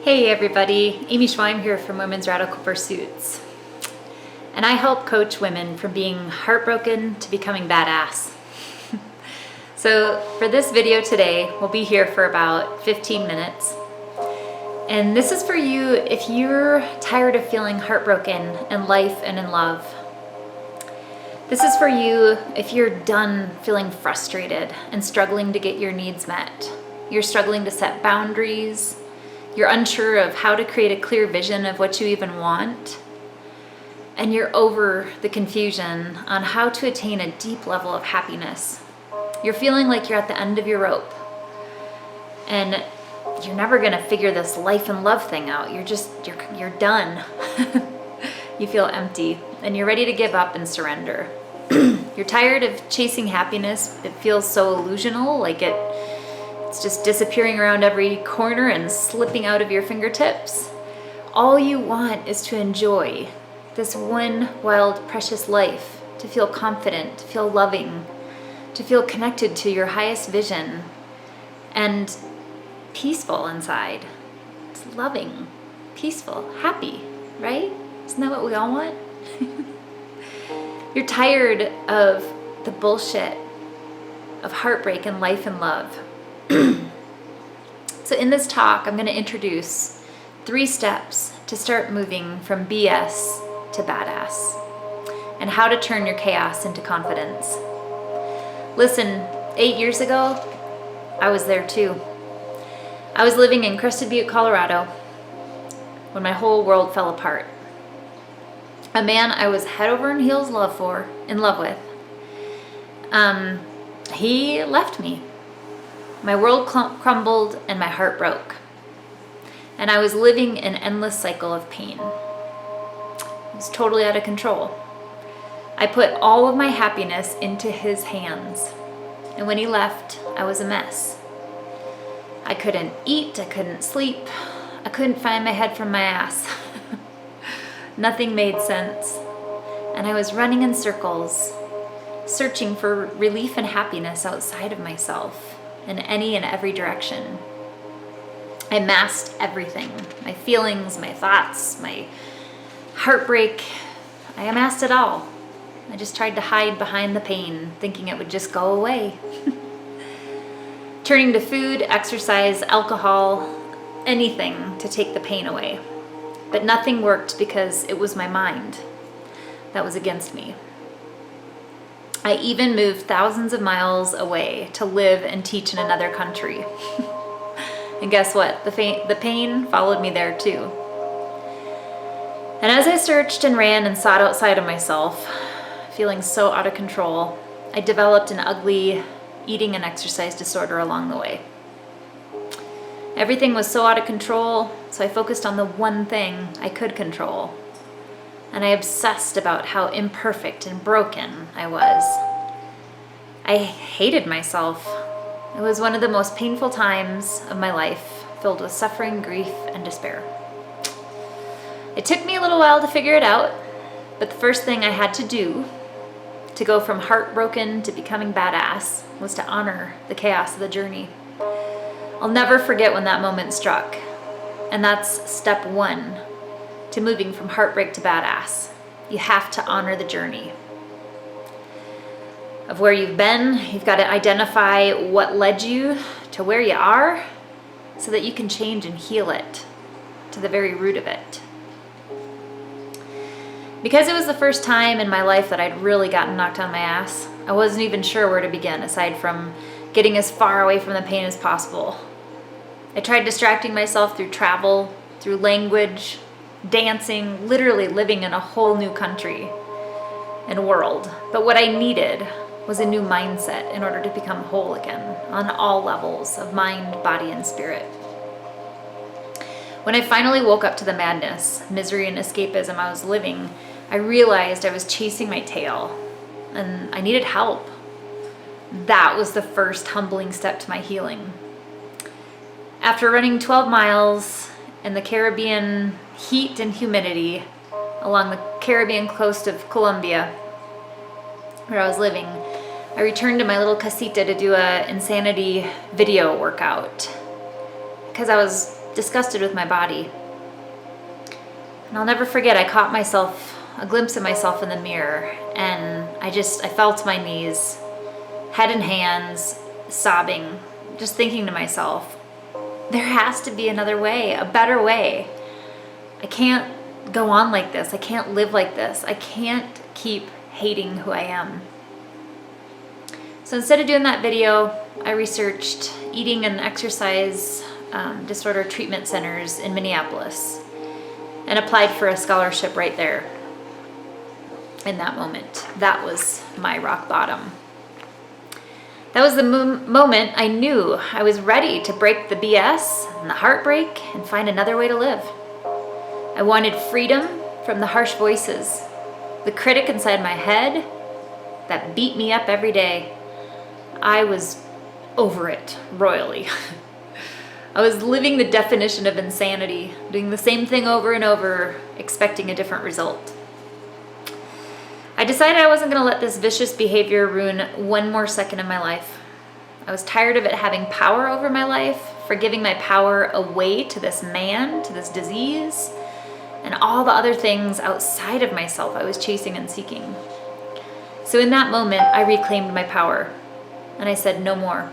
Hey everybody, Amy Schweim here from Women's Radical Pursuits. And I help coach women from being heartbroken to becoming badass. So for this video today, we'll be here for about 15 minutes. And this is for you if you're tired of feeling heartbroken in life and in love. This is for you if you're done feeling frustrated and struggling to get your needs met. You're struggling to set boundaries. You're unsure of how to create a clear vision of what you even want. And you're over the confusion on how to attain a deep level of happiness. You're feeling like you're at the end of your rope. And you're never gonna figure this life and love thing out. You're done. You feel empty and you're ready to give up and surrender. You're tired of chasing happiness. It feels so illusional, like it's just disappearing around every corner and slipping out of your fingertips. All you want is to enjoy this one wild, precious life, to feel confident, to feel loving, to feel connected to your highest vision and peaceful inside. It's loving, peaceful, happy, right? Isn't that what we all want? You're tired of the bullshit of heartbreak and life and love. So in this talk, I'm going to introduce 3 steps to start moving from BS to badass and how to turn your chaos into confidence. Listen, 8 years ago, I was there too. I was living in Crested Butte, Colorado when my whole world fell apart. A man I was head over and heels in love with, he left me. My world crumbled and my heart broke. And I was living an endless cycle of pain. It was totally out of control. I put all of my happiness into his hands. And when he left, I was a mess. I couldn't eat, I couldn't sleep, I couldn't find my head from my ass. Nothing made sense. And I was running in circles, searching for relief and happiness outside of myself in any and every direction. I masked everything, my feelings, my thoughts, my heartbreak. I masked it all. I just tried to hide behind the pain, thinking it would just go away. Turning to food, exercise, alcohol, anything to take the pain away. But nothing worked because it was my mind that was against me. I even moved thousands of miles away to live and teach in another country. And guess what? The pain followed me there too. And as I searched and ran and sought outside of myself, feeling so out of control, I developed an ugly eating and exercise disorder along the way. Everything was so out of control, so I focused on the one thing I could control. And I obsessed about how imperfect and broken I was. I hated myself. It was one of the most painful times of my life, filled with suffering, grief, and despair. It took me a little while to figure it out, but the first thing I had to do to go from heartbroken to becoming badass was to honor the chaos of the journey. I'll never forget when that moment struck. And that's step 1 to moving from heartbreak to badass. You have to honor the journey of where you've been. You've got to identify what led you to where you are so that you can change and heal it to the very root of it. Because it was the first time in my life that I'd really gotten knocked on my ass, I wasn't even sure where to begin aside from getting as far away from the pain as possible. I tried distracting myself through travel, through language, dancing, literally living in a whole new country and world. But what I needed was a new mindset in order to become whole again on all levels of mind, body, and spirit. When I finally woke up to the madness, misery, and escapism I was living, I realized I was chasing my tail and I needed help. That was the first humbling step to my healing. After running 12 miles in the Caribbean heat and humidity along the Caribbean coast of Colombia, where I was living, I returned to my little casita to do a insanity video workout because I was disgusted with my body. And I'll never forget, I caught a glimpse of myself in the mirror, and I fell to my knees, head in hands, sobbing, just thinking to myself, there has to be another way, a better way. I can't go on like this. I can't live like this. I can't keep hating who I am. So instead of doing that video, I researched eating and exercise disorder treatment centers in Minneapolis and applied for a scholarship right there. In that moment, that was my rock bottom. That was the moment I knew I was ready to break the BS and the heartbreak and find another way to live. I wanted freedom from the harsh voices, the critic inside my head that beat me up every day. I was over it royally. I was living the definition of insanity, doing the same thing over and over, expecting a different result. I decided I wasn't going to let this vicious behavior ruin one more second of my life. I was tired of it having power over my life, for giving my power away to this man, to this disease, and all the other things outside of myself I was chasing and seeking. So in that moment, I reclaimed my power, and I said no more.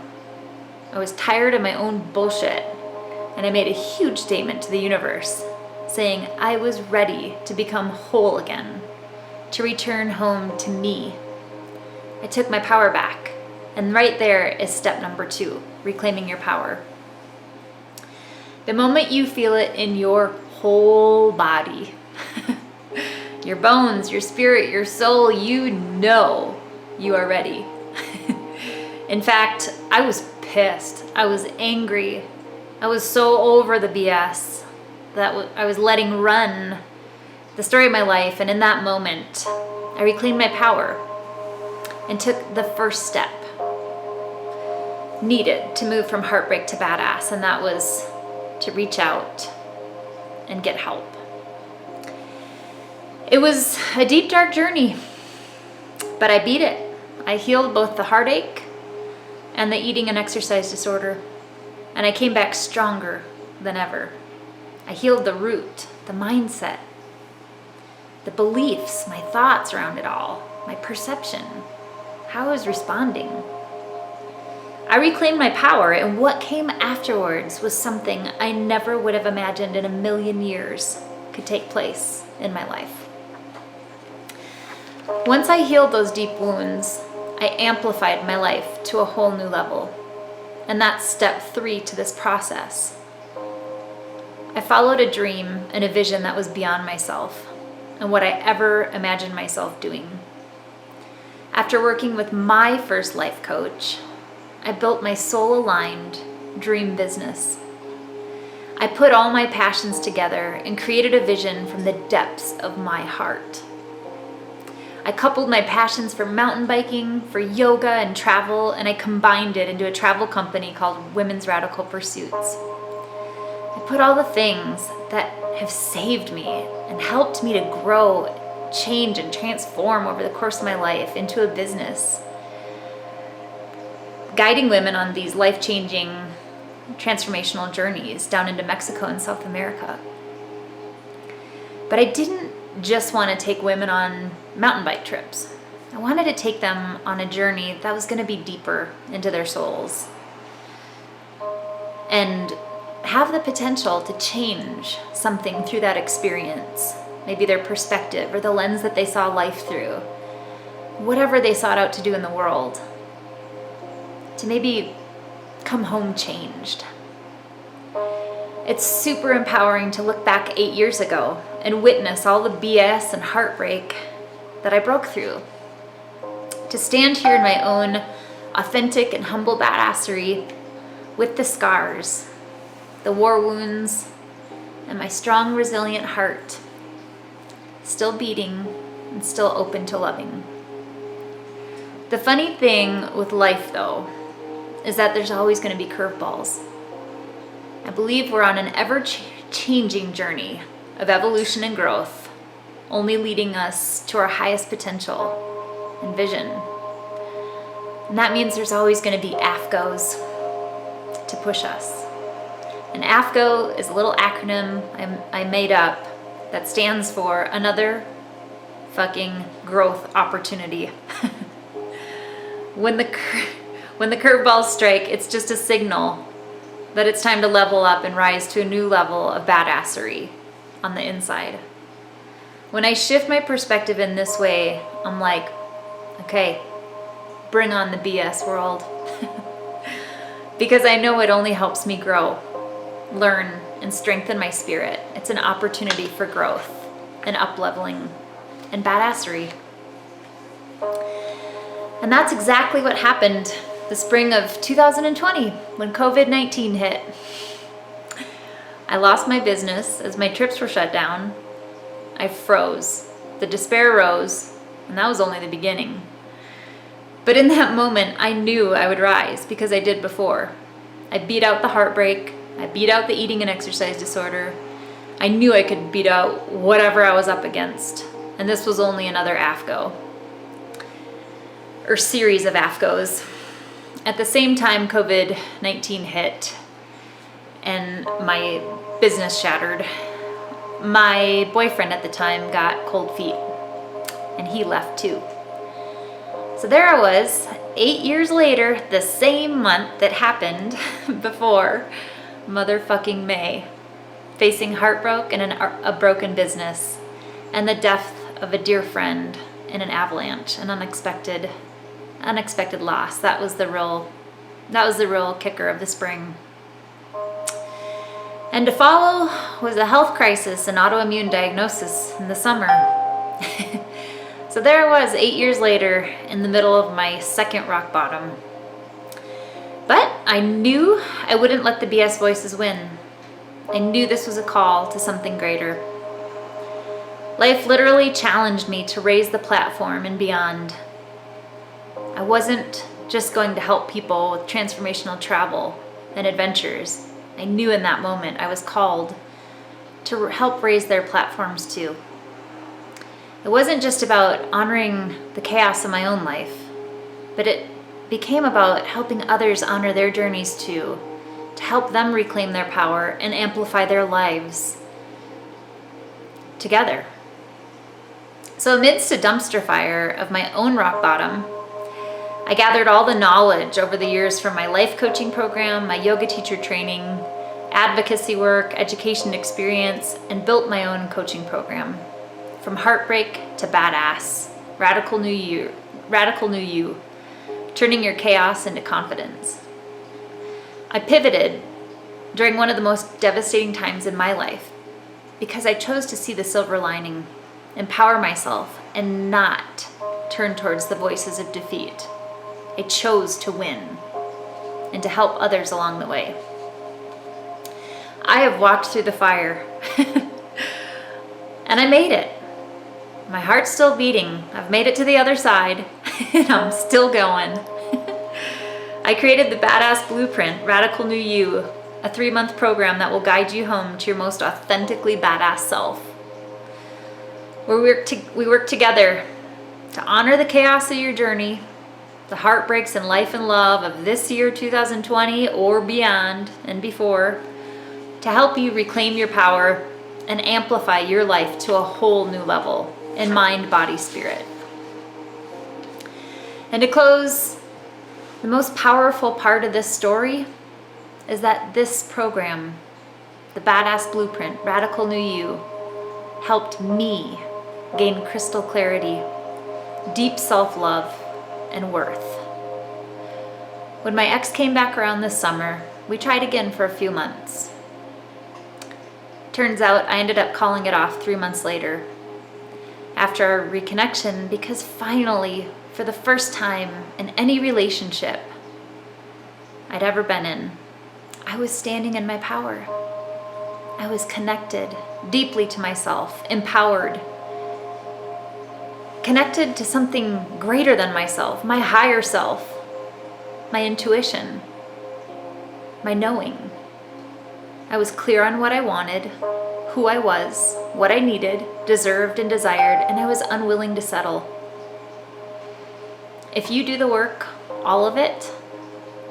I was tired of my own bullshit, and I made a huge statement to the universe, saying I was ready to become whole again, to return home to me. I took my power back, and right there is step number 2, reclaiming your power. The moment you feel it in your whole body, your bones, your spirit, your soul, you know you are ready. In fact, I was pissed. I was angry. I was so over the BS that I was letting run the story of my life, and in that moment, I reclaimed my power and took the first step needed to move from heartbreak to badass, and that was to reach out and get help. It was a deep, dark journey, but I beat it. I healed both the heartache and the eating and exercise disorder, and I came back stronger than ever. I healed the root, the mindset, the beliefs, my thoughts around it all, my perception, how I was responding. I reclaimed my power, and what came afterwards was something I never would have imagined in a million years could take place in my life. Once I healed those deep wounds, I amplified my life to a whole new level. And that's step 3 to this process. I followed a dream and a vision that was beyond myself and what I ever imagined myself doing. After working with my first life coach, I built my soul-aligned dream business. I put all my passions together and created a vision from the depths of my heart. I coupled my passions for mountain biking, for yoga and travel, and I combined it into a travel company called Women's Radical Pursuits. I put all the things that have saved me and helped me to grow, change, and transform over the course of my life into a business, guiding women on these life-changing, transformational journeys down into Mexico and South America. But I didn't just want to take women on mountain bike trips. I wanted to take them on a journey that was going to be deeper into their souls and have the potential to change something through that experience, maybe their perspective or the lens that they saw life through, whatever they sought out to do in the world, to maybe come home changed. It's super empowering to look back 8 years ago and witness all the BS and heartbreak that I broke through. To stand here in my own authentic and humble badassery with the scars, the war wounds, and my strong, resilient heart, still beating and still open to loving. The funny thing with life, though, is that there's always going to be curveballs. I believe we're on an ever-changing journey of evolution and growth, only leading us to our highest potential and vision. And that means there's always going to be AFGOs to push us. And AFGO is a little acronym I made up that stands for another fucking growth opportunity. When the curveballs strike, it's just a signal that it's time to level up and rise to a new level of badassery on the inside. When I shift my perspective in this way, I'm like, okay, bring on the BS world. Because I know it only helps me grow, learn, and strengthen my spirit. It's an opportunity for growth and up-leveling and badassery. And that's exactly what happened the spring of 2020 when COVID-19 hit. I lost my business as my trips were shut down. I froze. The despair rose, and that was only the beginning. But in that moment, I knew I would rise because I did before. I beat out the heartbreak. I beat out the eating and exercise disorder. I knew I could beat out whatever I was up against. And this was only another AFGO. Or series of AFGOs. At the same time COVID-19 hit and my business shattered, my boyfriend at the time got cold feet and he left too. So there I was, 8 years later, the same month that happened before motherfucking May, facing heartbreak and a broken business and the death of a dear friend in an avalanche, an unexpected loss. That was the real kicker of the spring. And to follow was a health crisis and autoimmune diagnosis in the summer. So there I was 8 years later in the middle of my second rock bottom. But I knew I wouldn't let the BS voices win. I knew this was a call to something greater. Life literally challenged me to raise the platform and beyond. I wasn't just going to help people with transformational travel and adventures. I knew in that moment I was called to help raise their platforms too. It wasn't just about honoring the chaos of my own life, but it became about helping others honor their journeys too, to help them reclaim their power and amplify their lives together. So amidst a dumpster fire of my own rock bottom, I gathered all the knowledge over the years from my life coaching program, my yoga teacher training, advocacy work, education experience, and built my own coaching program. From Heartbreak to Badass, Radical New You, turning your chaos into confidence. I pivoted during one of the most devastating times in my life because I chose to see the silver lining, empower myself, and not turn towards the voices of defeat. I chose to win and to help others along the way. I have walked through the fire and I made it. My heart's still beating. I've made it to the other side and I'm still going. I created the Badass Blueprint, Radical New You, a 3-month program that will guide you home to your most authentically badass self. Where we work together to honor the chaos of your journey, the heartbreaks in life and love of this year 2020 or beyond and before, to help you reclaim your power and amplify your life to a whole new level in mind, body, spirit. And to close, the most powerful part of this story is that this program, the Badass Blueprint, Radical New You, helped me gain crystal clarity, deep self-love, and worth. When my ex came back around this summer, we tried again for a few months. Turns out I ended up calling it off 3 months later after our reconnection because finally, for the first time in any relationship I'd ever been in, I was standing in my power. I was connected deeply to myself, empowered, connected to something greater than myself, my higher self, my intuition, my knowing. I was clear on what I wanted, who I was, what I needed, deserved, and desired, and I was unwilling to settle. If you do the work, all of it,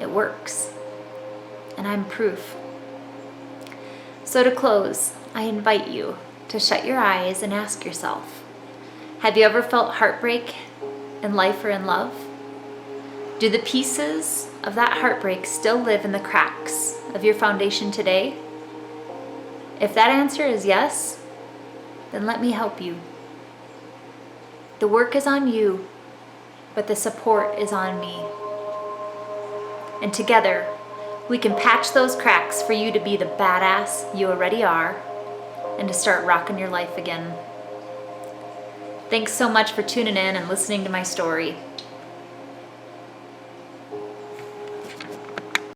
it works. And I'm proof. So to close, I invite you to shut your eyes and ask yourself, have you ever felt heartbreak in life or in love? Do the pieces of that heartbreak still live in the cracks of your foundation today? If that answer is yes, then let me help you. The work is on you, but the support is on me. And together, we can patch those cracks for you to be the badass you already are and to start rocking your life again. Thanks so much for tuning in and listening to my story.